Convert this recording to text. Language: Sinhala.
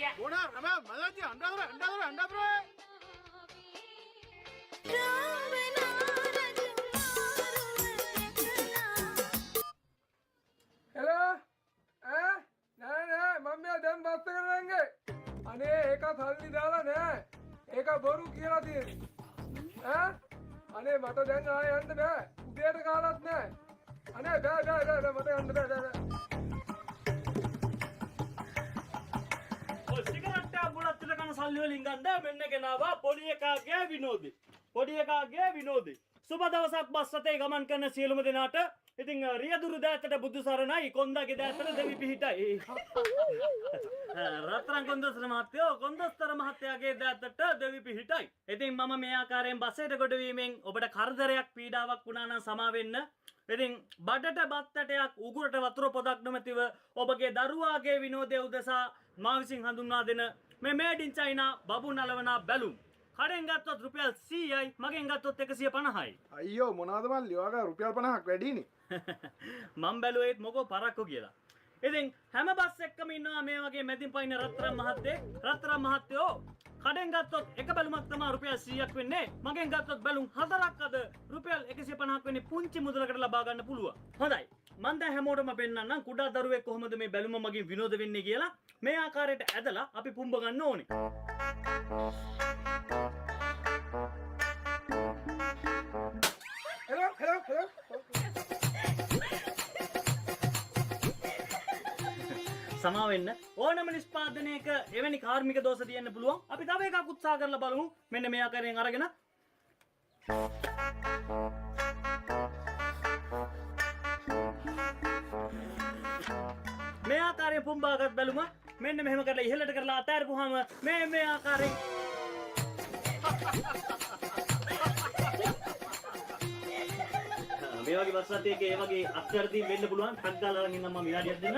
Bona, Rama, Malaji, under. Hello नहीं मम्मी दम बस करेंगे अने एका थाली डाला ने एका बोरू किया थी अने मत देंगे आए अंत में उधर कालत ने अने बे मत अंत बे सिगरेट बुढ़ा तिलकन साली वलिंग गंदा මෙන්න ගෙනාවා පොඩි එකාගේ විනෝදේ සුබ දවසක් බස් රථේ ගමන් කරන සියලුම දෙනාට ඉතින් රියදුරු දෑතට බුදු සරණයි කොන්දාගේ දෑතට දෙවි පිහිටයි රත්තරන් කොන්දස්තර මහත්තයාගේ දෑතට දෙවි පිහිටයි ඉතින් මම මේ ආකාරයෙන් බසයට ගොඩ වීමෙන් ඔබට කරදරයක් පීඩාවක් වුණා නම් සමා වෙන්න ඉතින් බඩට බත්තටයක් උගුරට වතුර පොදක් නොමැතිව ඔබගේ දරුවාගේ විනෝදය උදෙසා මා විසින් හඳුන්වා දෙන මේ මේඩ් ඉන් චයිනා බබු නලවන බැලුම් කඩෙන් ගත්තොත් රුපියල් 100යි මගෙන් ගත්තොත් 150යි අයියෝ මොනවද මල්ලි ඔයාගේ රුපියල් 50ක් වැඩිනේ මම බැලුවේත් මොකෝ පරක්කු කියලා ඉතින් හැම බස් එක්කම ඉන්නවා මේ වගේ මැදින් පයින් රත්තරන් මහත්තයෝ කඩෙන් ගත්තොත් එක බැලුමක් තමයි රුපියල් 100ක් වෙන්නේ මගෙන් ගත්තොත් බැලුම් හතරක් අද රුපියල් 150ක් වෙන්නේ පුංචි මුදලකට ලබා ගන්න පුළුවන් හොඳයි මම දැන් හැමෝටම පෙන්නන්නම් කුඩා දරුවෙක් කොහොමද මේ බැලුම මගින් විනෝද වෙන්නේ කියලා මේ ආකාරයට ඇදලා අපි පුම්බ ගන්න ඕනේ हेलो සමා වෙන්න ඕනම නිෂ්පාදනයක එවැනි කාර්මික දෝෂ තියෙන්න පුළුවන් අපි තව එකක් උත්සාහ කරලා බලමු මෙන්න මේ ආකාරයෙන් අරගෙන මේ ආකාරයෙන් පුම්බාගත් බැලුම මෙන්න මෙහෙම කරලා ඉහළට කරලා අතෑරපුවාම මේ ආකාරයෙන් මේ වගේ බස් රථයක ඒ වගේ අත්‍යර්ථීන් වෙන්න පුළුවන් ටක් ගාලා අරන් ඉන්නම් මම විනාඩියක් දෙන්න